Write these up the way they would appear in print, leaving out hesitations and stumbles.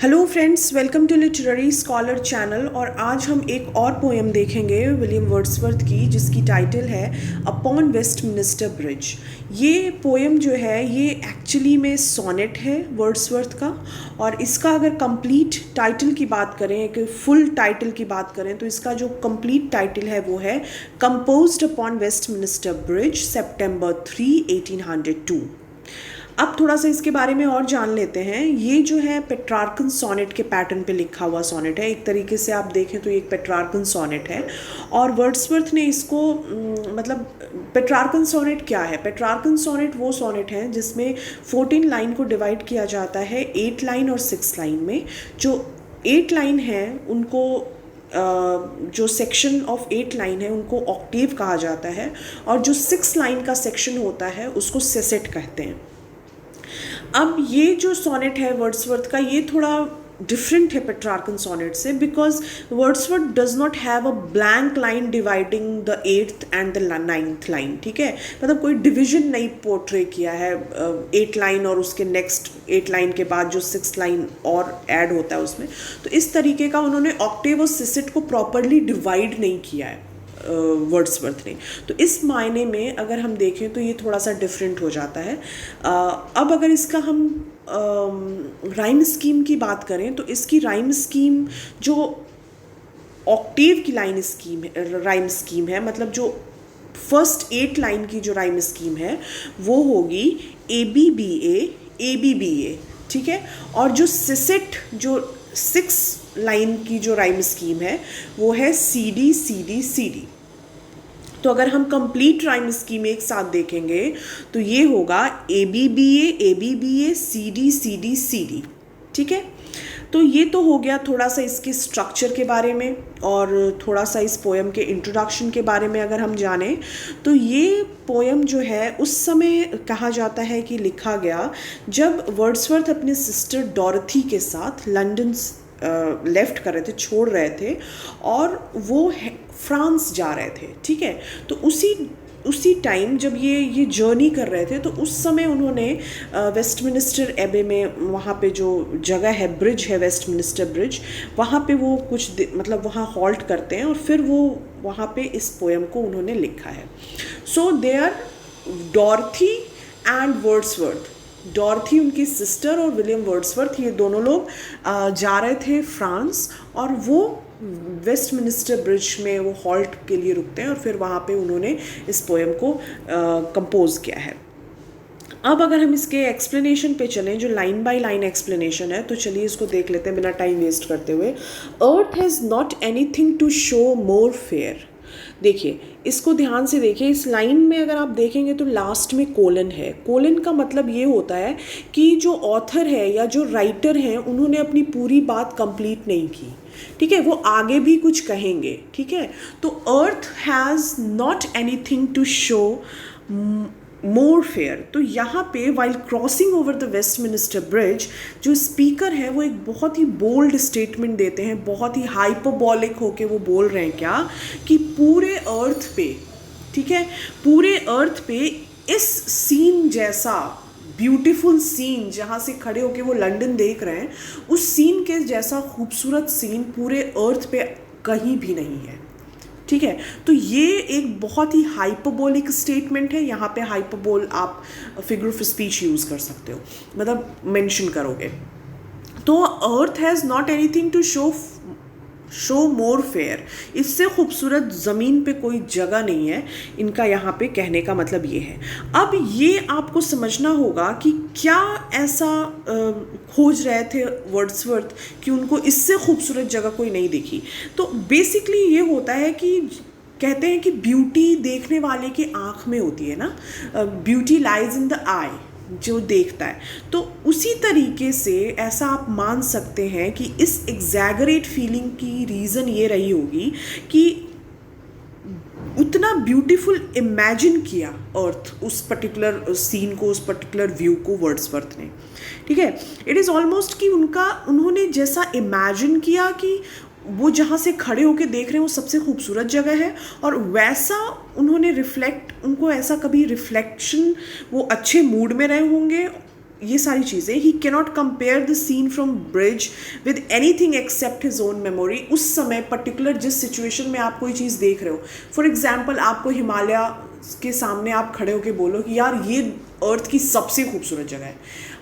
Hello friends, welcome to literary scholar channel. और आज हम एक और पोएम देखेंगे विलियम वर्ड्सवर्थ की, जिसकी टाइटल है अपॉन वेस्टमिनिस्टर ब्रिज। ये पोएम जो है ये एक्चुअली में सोनेट है वर्ड्सवर्थ का, और इसका अगर कंप्लीट टाइटल की बात करें, एक फुल टाइटल की बात करें, तो इसका जो कंप्लीट टाइटल है वो है composed upon Westminster bridge September 3, 1802। अब थोड़ा सा इसके बारे में और जान लेते हैं। ये जो है पेट्रार्कन सोनेट के पैटर्न पे लिखा हुआ सोनेट है। एक तरीके से आप देखें तो ये एक पेट्रार्कन सोनेट है, और वर्ड्सवर्थ ने इसको मतलब पेट्रार्कन सोनेट क्या है? पेट्रार्कन सोनेट वो सोनेट है जिसमें 14 लाइन को डिवाइड किया जाता है 8 लाइन और 6 लाइन में। जो 8 लाइन है उनको जो सेक्शन ऑफ 8 लाइन है उनको ऑक्टेव कहा जाता है, और जो 6 लाइन का सेक्शन होता है उसको सेसेट कहते हैं। अब ये जो सोनेट है वर्ड्सवर्थ का, ये थोड़ा डिफरेंट है पेट्रार्कन सोनेट से, because Wordsworth does not have a blank line dividing the 8th and the 9th line. ठीक है, मतलब कोई डिविजन नहीं पोर्ट्रे किया है 8 लाइन और उसके नेक्स्ट 8 लाइन के बाद जो 6 लाइन और ऐड होता है उसमें। तो इस तरीके का उन्होंने ऑक्टेव और सिसेट को प्रॉपरली डिवाइड नहीं किया है वर्ड्सवर्थ ने। तो इस मायने में अगर हम देखें तो ये थोड़ा सा डिफरेंट हो जाता है। अब अगर इसका हम राइम स्कीम की बात करें तो इसकी राइम स्कीम जो ऑक्टेव की राइम स्कीम है, मतलब जो फर्स्ट 8 लाइन की जो राइम स्कीम है वो होगी ABBA। ठीक है, और जो सिसेट जो 6 लाइन की जो राइम स्कीम है वो है CD। तो अगर हम कंप्लीट राइम स्कीम एक साथ देखेंगे तो ये होगा ABBA CD। ठीक है, तो ये तो हो गया थोड़ा सा इसके स्ट्रक्चर के बारे में, और थोड़ा सा इस पोएम के इंट्रोडक्शन के बारे में अगर हम जानें तो ये पोएम जो है उस समय कहा जाता है कि लिखा गया जब वर्ड्सवर्थ अपने सिस्टर डॉरथी के साथ लंदन लेफ्ट कर रहे थे, छोड़ रहे थे, और वो फ्रांस जा रहे थे। ठीक है, तो उसी टाइम जब ये जर्नी कर रहे थे तो उस समय उन्होंने वेस्टमिनिस्टर एबे में, वहाँ पे जो जगह है, ब्रिज है वेस्टमिनिस्टर ब्रिज, वहाँ पे वो मतलब वहाँ हॉल्ट करते हैं, और फिर वो वहाँ पे इस पोएम को उन्होंने लिखा है। So they are Dorothy and Wordsworth. Dorothy उनकी सिस्टर और विलियम वर्ड्सवर्थ, ये दोनों लोग जा रहे थे फ्रांस, और वो वेस्टमिनिस्टर ब्रिज में वो हॉल्ट के लिए रुकते हैं, और फिर वहाँ पे उन्होंने इस पोएम को कंपोज किया है। अब अगर हम इसके एक्सप्लेनेशन पे चलें, जो लाइन बाय लाइन एक्सप्लेनेशन है, तो चलिए इसको देख लेते हैं बिना टाइम वेस्ट करते हुए। Earth has not anything to show more fair. देखिए, इसको ध्यान से देखिए। इस लाइन में अगर आप देखेंगे तो लास्ट में कोलन है। कोलन का मतलब ये होता है कि जो ऑथर है या जो राइटर हैं उन्होंने अपनी पूरी बात कंप्लीट नहीं की। ठीक है, वो आगे भी कुछ कहेंगे। ठीक है, तो earth has not anything to show more fair. तो यहाँ पे while crossing over the Westminster bridge, जो स्पीकर है वो एक बहुत ही बोल्ड स्टेटमेंट देते हैं, बहुत ही हाइपरबॉलिक होके वो बोल रहे हैं क्या, कि पूरे अर्थ पे, ठीक है, पूरे अर्थ पे इस सीन जैसा ब्यूटीफुल सीन, जहाँ से खड़े होके वो लंदन देख रहे हैं, उस सीन के जैसा खूबसूरत सीन पूरे अर्थ पे कहीं भी नहीं है। ठीक है, तो ये एक बहुत ही हाइपरबोलिक स्टेटमेंट है। यहाँ पे हाइपरबोल आप फिगर ऑफ स्पीच यूज़ कर सकते हो, मतलब मेंशन करोगे। तो earth has not anything to show more fair. इससे खूबसूरत ज़मीन पे कोई जगह नहीं है, इनका यहाँ पे कहने का मतलब ये है। अब ये आपको समझना होगा कि क्या ऐसा खोज रहे थे वर्ड्सवर्थ कि उनको इससे खूबसूरत जगह कोई नहीं दिखी। तो बेसिकली ये होता है कि कहते हैं कि ब्यूटी देखने वाले की आँख में होती है ना, ब्यूटी लाइज इन द आई, जो देखता है। तो उसी तरीके से ऐसा आप मान सकते हैं कि इस एग्जैगरेट फीलिंग की रीज़न ये रही होगी कि उतना ब्यूटीफुल इमेजिन किया अर्थ, उस पर्टिकुलर सीन को, उस पर्टिकुलर व्यू को वर्ड्सवर्थ ने। ठीक है, इट इज़ ऑलमोस्ट कि उन्होंने जैसा इमेजिन किया कि वो जहाँ से खड़े होके देख रहे हैं वो सबसे खूबसूरत जगह है, और वैसा उन्होंने उनको ऐसा कभी रिफ्लेक्शन, वो अच्छे मूड में रहे होंगे ये सारी चीज़ें, he cannot compare the scene from bridge with anything except his own memory. उस समय पर्टिकुलर जिस सिचुएशन में आप कोई चीज़ देख रहे हो, फॉर एग्जाम्पल आपको हिमालय के सामने आप खड़े होके बोलो कि यार ये अर्थ की सबसे खूबसूरत जगह है,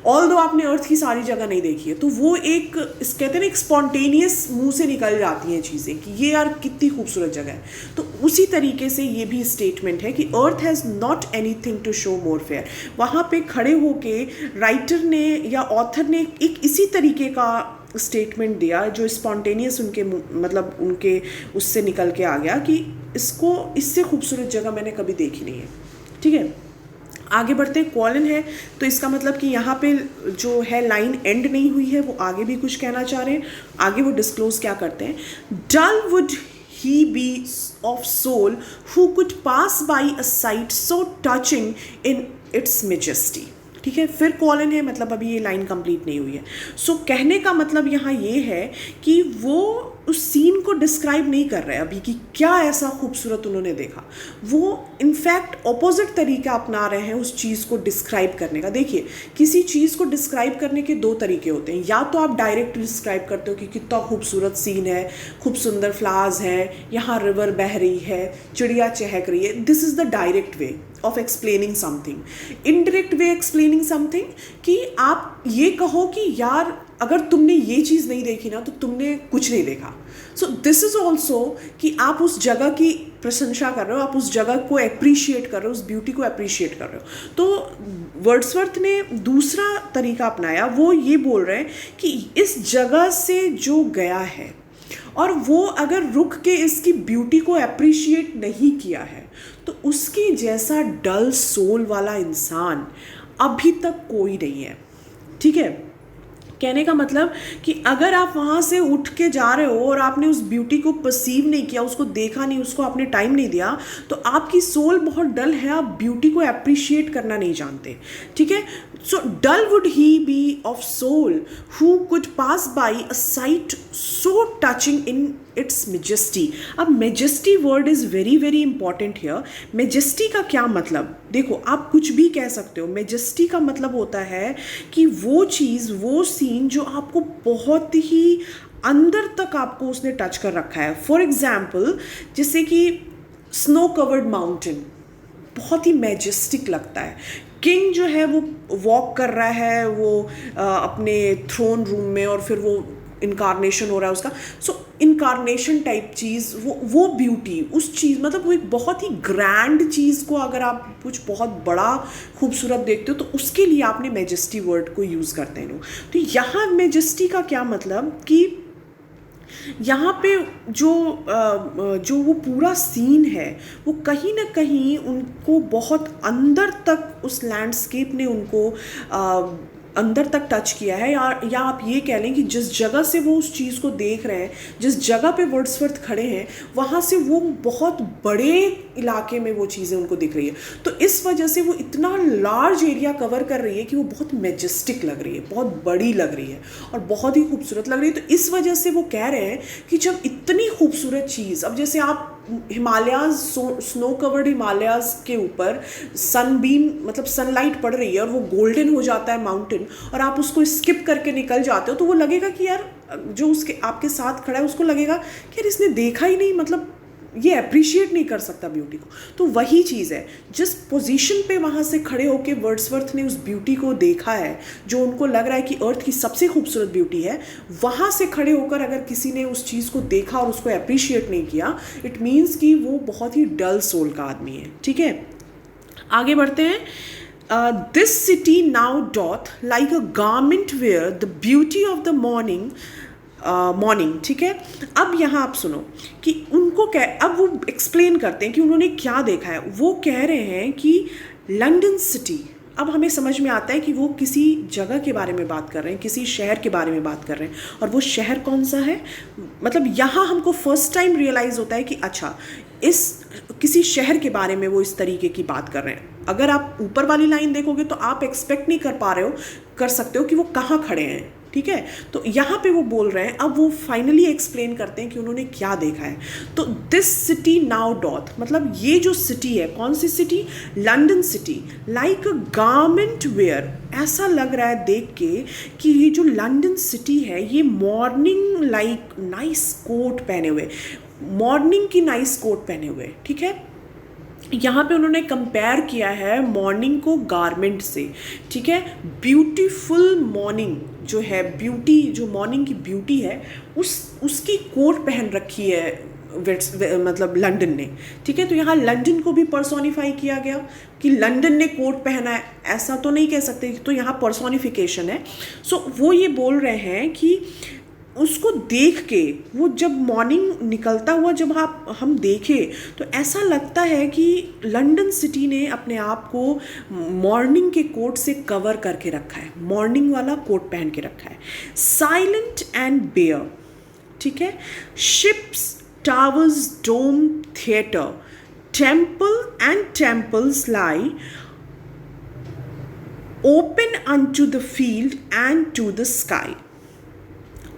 ऑल दो आपने अर्थ की सारी जगह नहीं देखी है, तो वो एक कहते हैं ना एक स्पॉन्टेनियस मुंह से निकल जाती हैं चीज़ें कि ये यार कितनी खूबसूरत जगह है। तो उसी तरीके से ये भी स्टेटमेंट है कि earth has not anything to show more fair. वहाँ पे खड़े होके राइटर ने या ऑथर ने एक इसी तरीके का स्टेटमेंट दिया जो स्पॉन्टेनियस उनके मतलब उनके उससे निकल के आ गया कि इसको इससे खूबसूरत जगह मैंने कभी देखी नहीं है। ठीक है, आगे बढ़ते हैं। कॉलन है तो इसका मतलब कि यहाँ पे जो है लाइन एंड नहीं हुई है, वो आगे भी कुछ कहना चाह रहे हैं। आगे वो डिस्क्लोज क्या करते हैं, dull would he be of soul who could pass by a sight so touching in its majesty. ठीक है, फिर कॉलन है, मतलब अभी ये लाइन कंप्लीट नहीं हुई है। सो कहने का मतलब यहाँ ये है कि वो उस सीन को डिस्क्राइब नहीं कर रहे अभी कि क्या ऐसा खूबसूरत उन्होंने देखा, वो इनफैक्ट ऑपोजिट तरीका अपना रहे हैं उस चीज़ को डिस्क्राइब करने का। देखिए, किसी चीज़ को डिस्क्राइब करने के दो तरीके होते हैं, या तो आप डायरेक्ट डिस्क्राइब करते हो कि कितना खूबसूरत सीन है, खूब सुंदर फ्लावर्स हैं, यहाँ रिवर बह रही है, चिड़िया चहक रही है, this is the direct way of explaining something. Indirect way explaining something कि आप ये कहो कि यार अगर तुमने ये चीज़ नहीं देखी ना तो तुमने कुछ नहीं देखा। सो दिस इज़ ऑल्सो कि आप उस जगह की प्रशंसा कर रहे हो, आप उस जगह को अप्रिशिएट कर रहे हो, उस ब्यूटी को अप्रिशिएट कर रहे हो। तो वर्ड्सवर्थ ने दूसरा तरीका अपनाया, वो ये बोल रहे हैं कि इस जगह से जो गया है और वो अगर रुक के इसकी ब्यूटी को अप्रिशिएट नहीं किया है तो उसके जैसा डल सोल वाला इंसान अभी तक कोई नहीं है। ठीक है, कहने का मतलब कि अगर आप वहाँ से उठ के जा रहे हो और आपने उस ब्यूटी को परसीव नहीं किया, उसको देखा नहीं, उसको आपने टाइम नहीं दिया, तो आपकी सोल बहुत डल है, आप ब्यूटी को अप्रिशिएट करना नहीं जानते। ठीक है, so dull would he be of soul who could pass by a sight so touching in its majesty. अब majesty word is very very important here. Majesty का क्या मतलब, देखो आप कुछ भी कह सकते हो, मेजेस्टी का मतलब होता है कि वो चीज़, वो सीन जो आपको बहुत ही अंदर तक आपको उसने टच कर रखा है। फॉर एग्जाम्पल जैसे कि स्नो कवर्ड माउंटेन बहुत ही मैजेस्टिक लगता है, किंग जो है वो वॉक कर रहा है वो अपने थ्रोन रूम में और फिर वो इनकारनेशन हो रहा है उसका, सो इनकारनेशन टाइप चीज़, वो ब्यूटी उस चीज़, मतलब वो एक बहुत ही ग्रैंड चीज़ को अगर आप कुछ बहुत बड़ा खूबसूरत देखते हो तो उसके लिए आपने मैजेस्टी वर्ड को यूज़ करते हैं लोग। तो यहाँ मैजेस्टी का क्या मतलब कि यहाँ पे जो वो पूरा सीन है वो कहीं ना कहीं उनको बहुत अंदर तक उस लैंडस्केप ने उनको अंदर तक टच किया है, या आप ये कह लें कि जिस जगह से वो उस चीज़ को देख रहे हैं, जिस जगह पे वर्ड्सवर्थ खड़े हैं, वहाँ से वो बहुत बड़े इलाके में वो चीज़ें उनको दिख रही है। तो इस वजह से वो इतना लार्ज एरिया कवर कर रही है कि वो बहुत मैजेस्टिक लग रही है, बहुत बड़ी लग रही है और बहुत ही खूबसूरत लग रही है। तो इस वजह से वो कह रहे हैं कि जब इतनी खूबसूरत चीज़, अब जैसे आप हिमालयाज, स्नो कवर्ड हिमालयाज के ऊपर सनबीम मतलब सनलाइट पड़ रही है और वो गोल्डन हो जाता है माउंटेन और आप उसको स्किप करके निकल जाते हो, तो वो लगेगा कि यार जो उसके आपके साथ खड़ा है उसको लगेगा कि यार इसने देखा ही नहीं, मतलब ये अप्रिशिएट नहीं कर सकता ब्यूटी को। तो वही चीज़ है, जिस पोजीशन पे वहाँ से खड़े होके वर्ड्सवर्थ ने उस ब्यूटी को देखा है जो उनको लग रहा है कि अर्थ की सबसे खूबसूरत ब्यूटी है, वहाँ से खड़े होकर अगर किसी ने उस चीज़ को देखा और उसको अप्रिशिएट नहीं किया, इट मीन्स कि वो बहुत ही डल सोल का आदमी है। ठीक है, आगे बढ़ते हैं। This city now doth like a garment wear the beauty of the morning. ठीक है, अब यहाँ आप सुनो कि उनको अब वो एक्सप्लेन करते हैं कि उन्होंने क्या देखा है। वो कह रहे हैं कि लंदन सिटी, अब हमें समझ में आता है कि वो किसी जगह के बारे में बात कर रहे हैं, किसी शहर के बारे में बात कर रहे हैं, और वो शहर कौन सा है, मतलब यहाँ हमको फर्स्ट टाइम रियलाइज़ होता है कि अच्छा इस किसी शहर के बारे में वो इस तरीके की बात कर रहे हैं। अगर आप ऊपर वाली लाइन देखोगे तो आप एक्सपेक्ट नहीं कर सकते हो कि वो कहाँ खड़े हैं, ठीक है। तो यहाँ पे वो बोल रहे हैं, अब वो फाइनली एक्सप्लेन करते हैं कि उन्होंने क्या देखा है। तो दिस सिटी नाउ डॉथ, मतलब ये जो सिटी है, कौन सी city? London city, like a garment wear, ऐसा लग रहा है देख के कि ये जो लंदन सिटी है ये मॉर्निंग लाइक नाइस कोट पहने हुए, मॉर्निंग की नाइस कोट पहने हुए, ठीक है। यहाँ पे उन्होंने कंपेयर किया है मॉर्निंग को गारमेंट से, ठीक है। ब्यूटीफुल मॉर्निंग जो है, ब्यूटी जो मॉर्निंग की ब्यूटी है, उसकी कोट पहन रखी है मतलब लंदन ने, ठीक है। तो यहाँ लंदन को भी पर्सोनिफाई किया गया कि लंदन ने कोट पहना है, ऐसा तो नहीं कह सकते, तो यहाँ पर्सोनिफिकेशन है। सो वो ये बोल रहे हैं कि उसको देख के, वो जब मॉर्निंग निकलता हुआ जब हम देखें तो ऐसा लगता है कि लंदन सिटी ने अपने आप को मॉर्निंग के कोट से कवर करके रखा है, मॉर्निंग वाला कोट पहन के रखा है। साइलेंट एंड बेयर, ठीक है। Ships, towers, dome, theatre, temple and temples lie open unto the field and to the sky.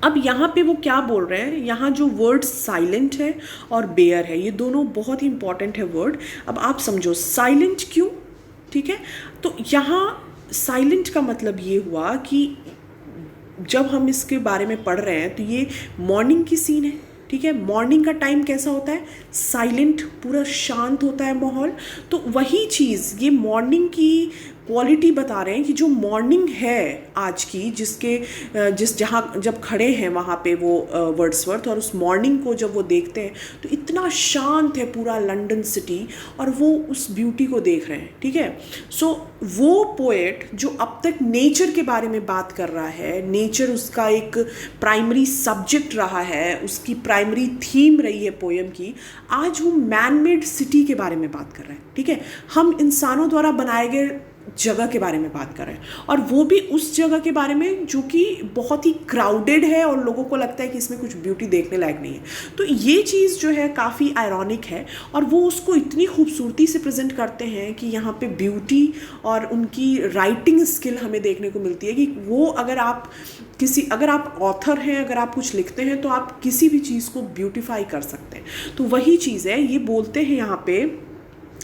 अब यहाँ पे वो क्या बोल रहे हैं, यहाँ जो वर्ड साइलेंट है और बेयर है, ये दोनों बहुत ही इंपॉर्टेंट है वर्ड। अब आप समझो साइलेंट क्यों, ठीक है। तो यहाँ साइलेंट का मतलब ये हुआ कि जब हम इसके बारे में पढ़ रहे हैं तो ये मॉर्निंग की सीन है, ठीक है। मॉर्निंग का टाइम कैसा होता है? साइलेंट, पूरा शांत होता है माहौल। तो वही चीज़ ये मॉर्निंग की क्वालिटी बता रहे हैं कि जो मॉर्निंग है आज की, जहाँ जब खड़े हैं वहाँ पे वो वर्ड्सवर्थ, और उस मॉर्निंग को जब वो देखते हैं तो इतना शांत है पूरा लंदन सिटी, और वो उस ब्यूटी को देख रहे हैं, ठीक है। सो वो पोएट जो अब तक नेचर के बारे में बात कर रहा है, नेचर उसका एक प्राइमरी सब्जेक्ट रहा है, उसकी प्राइमरी थीम रही है पोएम की, आज वो मैन मेड सिटी के बारे में बात कर रहे हैं, ठीक है। हम इंसानों द्वारा बनाए गए जगह के बारे में बात कर रहे हैं, और वो भी उस जगह के बारे में जो कि बहुत ही क्राउडेड है और लोगों को लगता है कि इसमें कुछ ब्यूटी देखने लायक नहीं है। तो ये चीज़ जो है काफ़ी आयरॉनिक है, और वो उसको इतनी खूबसूरती से प्रेजेंट करते हैं कि यहाँ पे ब्यूटी और उनकी राइटिंग स्किल हमें देखने को मिलती है कि वो अगर आप ऑथर हैं, अगर आप कुछ लिखते हैं तो आप किसी भी चीज़ को ब्यूटीफाई कर सकते हैं। तो वही चीज़ है, ये बोलते हैं यहाँ पे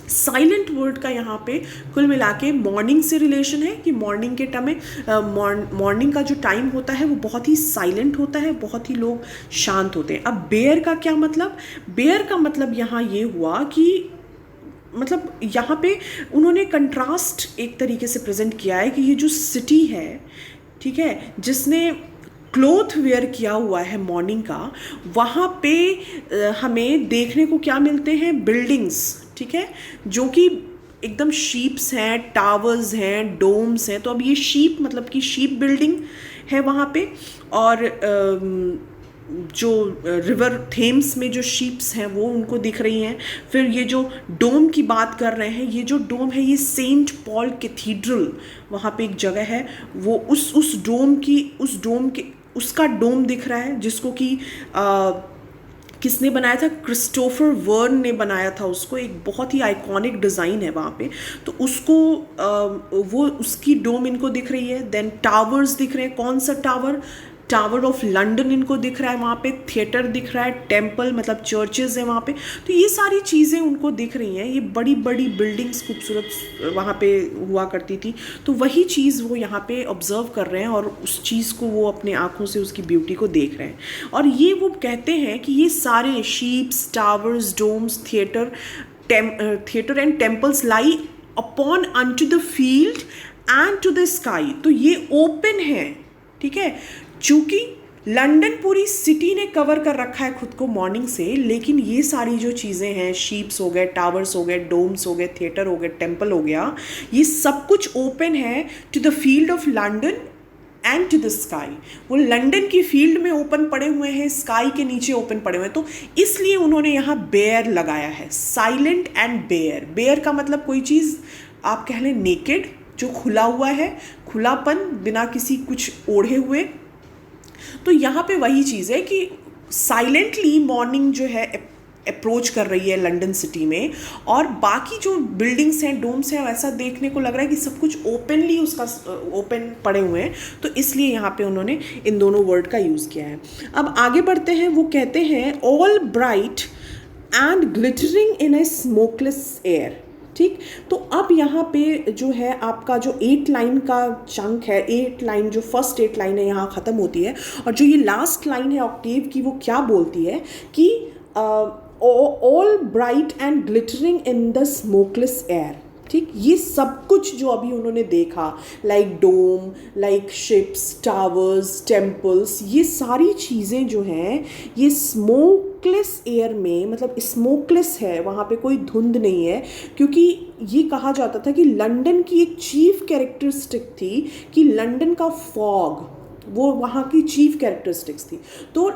साइलेंट वर्ड का यहाँ पे कुल मिला के मॉर्निंग से रिलेशन है कि मॉर्निंग के टाइम में मॉर्निंग का जो टाइम होता है वो बहुत ही साइलेंट होता है, बहुत ही लोग शांत होते हैं। अब बेयर का क्या मतलब? बेयर का मतलब यहाँ ये हुआ कि मतलब यहाँ पे उन्होंने कंट्रास्ट एक तरीके से प्रेजेंट किया है कि ये जो सिटी है, ठीक है, जिसने क्लोथ वेयर किया हुआ है मॉर्निंग का, वहाँ पे हमें देखने को क्या मिलते हैं? बिल्डिंग्स, ठीक है, जो कि एकदम शीप्स हैं, टावर्स हैं, डोम्स हैं। तो अब ये शीप मतलब कि शीप बिल्डिंग है वहाँ पे, और जो रिवर थेम्स में जो शीप्स हैं वो उनको दिख रही हैं। फिर ये जो डोम की बात कर रहे हैं, ये जो डोम है ये सेंट पॉल कैथीड्रल वहाँ पे एक जगह है, वो उस डोम के उसका डोम दिख रहा है, जिसको कि किसने बनाया था? क्रिस्टोफर वर्न ने बनाया था उसको। एक बहुत ही आइकॉनिक डिज़ाइन है वहाँ पे, तो उसको वो उसकी डोम इनको दिख रही है। देन टावर्स दिख रहे हैं। कौन सा टावर? टावर ऑफ लंदन इनको दिख रहा है वहाँ पे। थिएटर दिख रहा है, टेम्पल मतलब चर्चेज है वहाँ पे। तो ये सारी चीज़ें उनको दिख रही हैं, ये बड़ी बड़ी बिल्डिंग्स खूबसूरत वहाँ पे हुआ करती थी। तो वही चीज़ वो यहाँ पे ऑब्जर्व कर रहे हैं, और उस चीज़ को वो अपने आँखों से उसकी ब्यूटी को देख रहे हैं। और ये वो कहते हैं कि ये सारे ships, towers, domes, theatre and temples lie upon unto the field and to the sky. तो ये ओपन है, ठीक है, चूँकि लंदन पूरी सिटी ने कवर कर रखा है खुद को मॉर्निंग से, लेकिन ये सारी जो चीज़ें हैं, शीप्स हो गए, टावर्स हो गए, डोम्स हो गए, थिएटर हो गए, टेम्पल हो गया, ये सब कुछ ओपन है to the field of London and to the sky. वो लंदन की फील्ड में ओपन पड़े हुए हैं, स्काई के नीचे ओपन पड़े हुए हैं। तो इसलिए उन्होंने यहाँ बेयर लगाया है, साइलेंट एंड बेयर। बेयर का मतलब कोई चीज़ आप कह लें नेकेड, जो खुला हुआ है, खुलापन, बिना किसी कुछ ओढ़े हुए। तो यहाँ पे वही चीज़ है कि साइलेंटली मॉर्निंग जो है अप्रोच कर रही है लंदन सिटी में, और बाकी जो बिल्डिंग्स हैं, डोम्स हैं, ऐसा देखने को लग रहा है कि सब कुछ ओपनली उसका ओपन पड़े हुए हैं, तो इसलिए यहाँ पे उन्होंने इन दोनों वर्ड का यूज़ किया है। अब आगे बढ़ते हैं, वो कहते हैं all bright and glittering in A smokeless air. ठीक, तो अब यहाँ पे जो है आपका जो 8 लाइन का चंक है, 8 लाइन जो फर्स्ट 8 लाइन है यहाँ ख़त्म होती है, और जो ये लास्ट लाइन है ऑक्टेव की, वो क्या बोलती है कि all bright and glittering in the smokeless air. ठीक, ये सब कुछ जो अभी उन्होंने देखा, लाइक डोम, लाइक शिप्स, टावर्स, टेम्पल्स, ये सारी चीज़ें जो हैं ये स्मोकलेस एयर में, मतलब स्मोकलेस है, वहाँ पे कोई धुंध नहीं है, क्योंकि ये कहा जाता था कि लंदन की एक चीफ कैरेक्टरिस्टिक थी कि लंदन का फॉग, वो वहाँ की चीफ कैरेक्टरिस्टिक्स थी। तो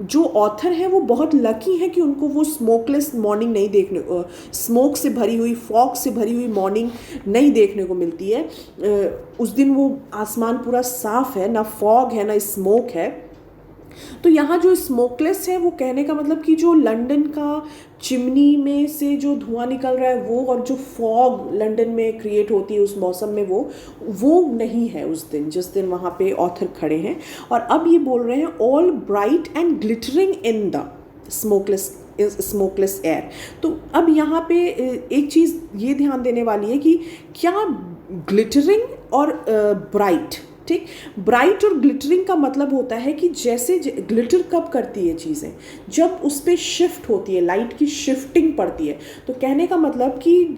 जो ऑथर है वो बहुत लकी है कि उनको वो स्मोकलेस मॉर्निंग नहीं देखने, स्मोक से भरी हुई, फॉग से भरी हुई मॉर्निंग नहीं देखने को मिलती है। उस दिन वो आसमान पूरा साफ है, ना फॉग है ना स्मोक है। तो यहाँ जो स्मोकलेस है, वो कहने का मतलब कि जो लंदन का चिमनी में से जो धुआं निकल रहा है वो, और जो फॉग लंदन में क्रिएट होती है उस मौसम में, वो नहीं है उस दिन, जिस दिन वहाँ पे ऑथर खड़े हैं। और अब ये बोल रहे हैं all bright and glittering in the smokeless air. तो अब यहाँ पे एक चीज़ ये ध्यान देने वाली है कि क्या ग्लिटरिंग और ब्राइट, ठीक, ब्राइट और ग्लिटरिंग का मतलब होता है कि जैसे ग्लिटर कब करती है चीज़ें, जब उस पर शिफ्ट होती है, लाइट की शिफ्टिंग पड़ती है। तो कहने का मतलब कि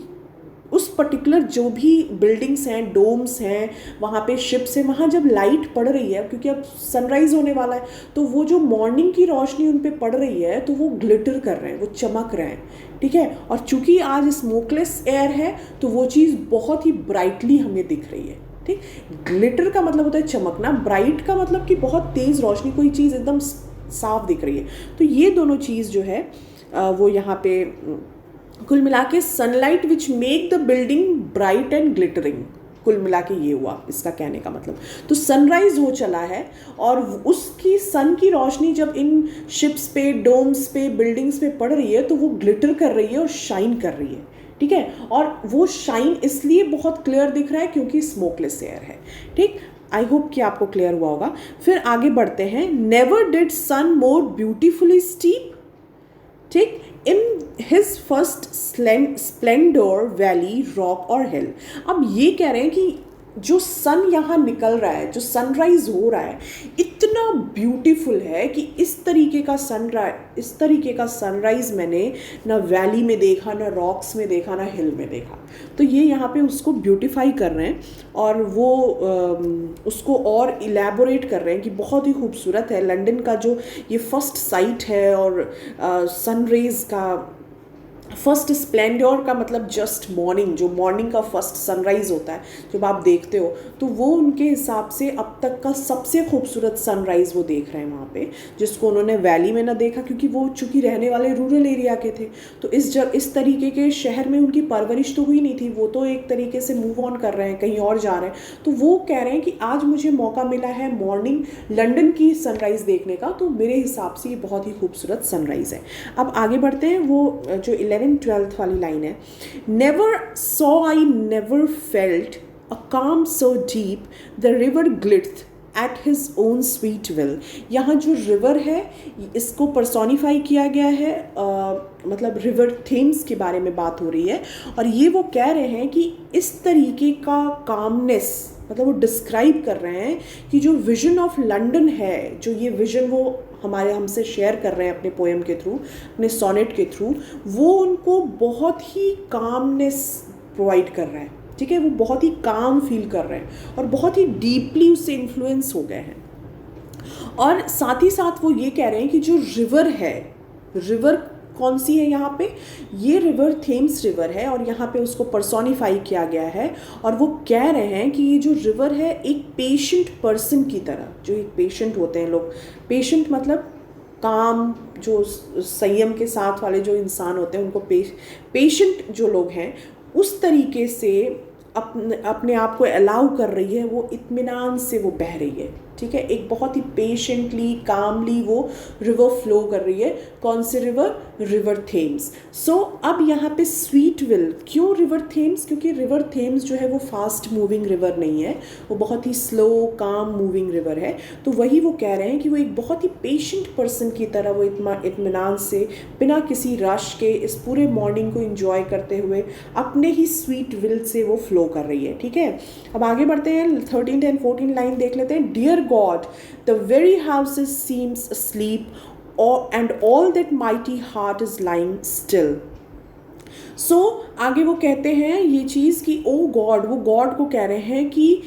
उस पर्टिकुलर जो भी बिल्डिंग्स हैं, डोम्स हैं, वहाँ पे शिप्स हैं, वहाँ जब लाइट पड़ रही है, क्योंकि अब सनराइज़ होने वाला है, तो वो जो मॉर्निंग की रोशनी उन पर पड़ रही है तो वो ग्लिटर कर रहे हैं, वो चमक रहे हैं। ठीक है, और चूंकि आज स्मोकलेस एयर है तो वो चीज़ बहुत ही ब्राइटली हमें दिख रही है। ठीक, ग्लिटर का मतलब होता है चमकना, ब्राइट का मतलब कि बहुत तेज़ रोशनी, कोई चीज़ एकदम साफ दिख रही है। तो ये दोनों चीज़ जो है वो यहाँ पे कुल मिला के sunlight which make the building bright and glittering, कुल मिला के ये हुआ इसका कहने का मतलब। तो सनराइज हो चला है और उसकी सन की रोशनी जब इन शिप्स पे, डोम्स पे, बिल्डिंग्स पे पड़ रही है तो वो ग्लिटर कर रही है और शाइन कर रही है। ठीक है, और वो शाइन इसलिए बहुत क्लियर दिख रहा है क्योंकि स्मोकलेस एयर है। ठीक, आई होप कि आपको क्लियर हुआ होगा। फिर आगे बढ़ते हैं, never did sun more beautifully steep, ठीक, in his first splendour valley, rock और हिल। अब ये कह रहे हैं कि जो सन यहाँ निकल रहा है, जो सनराइज हो रहा है, इतना ब्यूटीफुल है कि इस तरीके का सनराइज मैंने ना वैली में देखा, ना रॉक्स में देखा, ना हिल में देखा। तो ये यहाँ पे उसको ब्यूटीफाई कर रहे हैं और वो उसको और इलेबोरेट कर रहे हैं कि बहुत ही खूबसूरत है। लंदन का जो ये फर्स्ट साइट है और सनरेज का फर्स्ट स्प्लेंडर का मतलब जस्ट मॉर्निंग, जो मॉर्निंग का फर्स्ट सनराइज होता है जब आप देखते हो, तो वो उनके हिसाब से अब तक का सबसे खूबसूरत सनराइज़ वो देख रहे हैं वहाँ पे, जिसको उन्होंने वैली में ना देखा, क्योंकि वो चूँकि रहने वाले रूरल एरिया के थे। तो इस तरीके के शहर में उनकी परवरिश तो हुई नहीं थी, वो तो एक तरीके से मूव ऑन कर रहे हैं, कहीं और जा रहे हैं। तो वो कह रहे हैं कि आज मुझे मौका मिला है मॉर्निंग लंदन की सनराइज़ देखने का, तो मेरे हिसाब से ये बहुत ही खूबसूरत सनराइज़ है। अब आगे बढ़ते हैं, वो जो 11th-12th वाली लाइन है, never saw I never felt a calm so deep the river glides at his own sweet will. यहाँ जो रिवर है इसको पर्सोनिफाई किया गया है, मतलब रिवर थेम्स के बारे में बात हो रही है, और ये वो कह रहे हैं कि इस तरीके का कामनेस, मतलब वो डिस्क्राइब कर रहे हैं कि जो विजन ऑफ लंदन है, जो ये विजन वो हमसे शेयर कर रहे हैं अपने पोएम के थ्रू, अपने सोनेट के थ्रू, वो उनको बहुत ही कामनेस प्रोवाइड कर रहा है। ठीक है, वो बहुत ही काम फील कर रहे हैं और बहुत ही डीपली उससे इन्फ्लुएंस हो गए हैं। और साथ ही साथ वो ये कह रहे हैं कि जो रिवर है, रिवर कौन सी है यहाँ पे, ये रिवर थेम्स रिवर है, और यहाँ पे उसको पर्सोनिफाई किया गया है। और वो कह रहे हैं कि ये जो रिवर है एक पेशेंट पर्सन की तरह, जो एक पेशेंट होते हैं लोग, पेशेंट मतलब काम, जो संयम के साथ वाले जो इंसान होते हैं उनको पेशेंट जो लोग हैं, उस तरीके से अपने आप को अलाउ कर रही है, वो इत्मीनान से वो बह रही है। ठीक है, एक बहुत ही पेशेंटली कामली वो रिवर फ्लो कर रही है। कौन सी रिवर? River Thames. सो अब यहाँ पे स्वीटविल, क्यों रिवर थेम्स? क्योंकि रिवर थेम्स जो है वो फास्ट मूविंग रिवर नहीं है, वो बहुत ही स्लो काम मूविंग रिवर है। तो वही वो कह रहे हैं कि वो एक बहुत ही पेशेंट पर्सन की तरह वो इत्मीनान से बिना किसी रश के इस पूरे मॉर्निंग को एंजॉय करते हुए अपने ही स्वीट विल से वो फ्लो कर रही है। ठीक है, अब आगे बढ़ते हैं, 13 एंड 14 लाइन देख लेते हैं। Dear God, the very houses seems asleep and all that mighty heart is lying still. सो आगे वो कहते हैं ये चीज़ कि ओ गॉड, वो गॉड को कह रहे हैं कि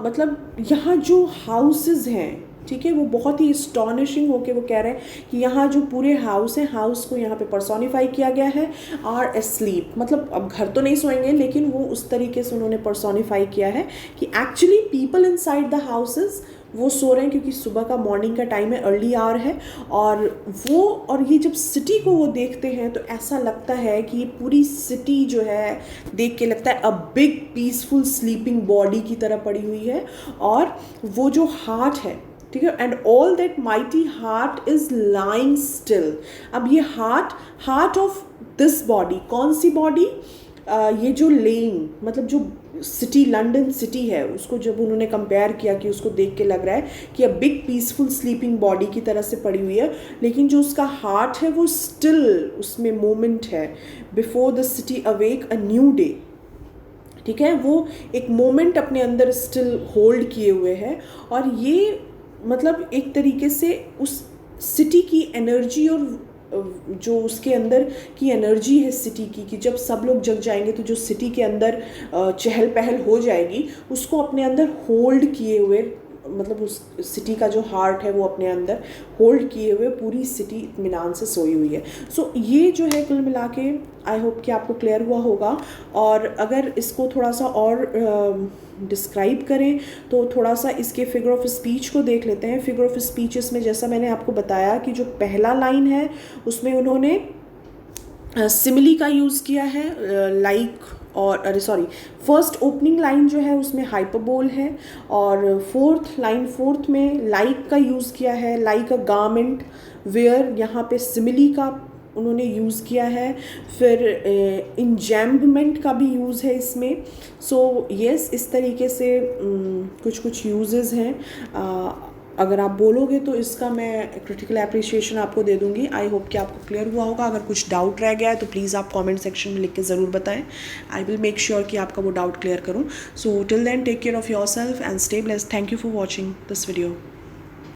मतलब यहाँ जो हाउसेस हैं, ठीक है, वो बहुत ही एस्टॉनिशिंग होके वो कह रहे हैं कि यहाँ जो पूरे हाउस हैं, हाउस को यहाँ पे पर्सोनिफाई किया गया है। आर एस्लीप, मतलब अब घर तो नहीं सोएंगे, लेकिन वो उस तरीके से उन्होंने पर्सोनिफाई किया है कि actually people inside the houses वो सो रहे हैं, क्योंकि सुबह का मॉर्निंग का टाइम है, अर्ली आवर है। और ये जब सिटी को वो देखते हैं तो ऐसा लगता है कि ये पूरी सिटी जो है देख के लगता है a big peaceful sleeping body की तरह पड़ी हुई है। और वो जो हार्ट है, ठीक है, and all that mighty heart is lying still. अब ये हार्ट ऑफ दिस बॉडी, कौन सी बॉडी? ये जो लेइंग, मतलब जो सिटी, लंदन सिटी है, उसको जब उन्होंने कंपेयर किया कि उसको देख के लग रहा है कि a big peaceful sleeping body की तरह से पड़ी हुई है, लेकिन जो उसका हार्ट है वो स्टिल, उसमें मोमेंट है। Before the city awake a new day, ठीक है, वो एक मोमेंट अपने अंदर स्टिल होल्ड किए हुए है। और ये मतलब एक तरीके से उस सिटी की एनर्जी और जो उसके अंदर की एनर्जी है सिटी की, कि जब सब लोग जग जाएंगे तो जो सिटी के अंदर चहल पहल हो जाएगी, उसको अपने अंदर होल्ड किए हुए, मतलब उस सिटी का जो हार्ट है वो अपने अंदर होल्ड किए हुए पूरी सिटी इत्मीनान से सोई हुई है। सो ये जो है कुल मिला के आई होप कि आपको क्लियर हुआ होगा। और अगर इसको थोड़ा सा और डिस्क्राइब करें तो थोड़ा सा इसके फिगर ऑफ स्पीच को देख लेते हैं। फिगर ऑफ स्पीचेस में जैसा मैंने आपको बताया कि जो पहला लाइन है उसमें उन्होंने सिमिली का यूज़ किया है, लाइक, और फर्स्ट ओपनिंग लाइन जो है उसमें हाइपरबोल है। और फोर्थ में लाइक का यूज़ किया है, लाइक अ गारमेंट वेयर, यहाँ पे सिमिली का उन्होंने यूज़ किया है। फिर इंजैम्बमेंट का भी यूज़ है इसमें। सो यस, इस तरीके से कुछ यूजेस हैं। अगर आप बोलोगे तो इसका मैं क्रिटिकल एप्रिसिएशन आपको दे दूंगी। आई होप कि आपको क्लियर हुआ होगा। अगर कुछ डाउट रह गया है तो प्लीज़ आप कमेंट सेक्शन में लिख के ज़रूर बताएं। आई विल मेक श्योर कि आपका वो डाउट क्लियर करूं। So till then, take care of yourself and stay blessed. Thank you for watching this video.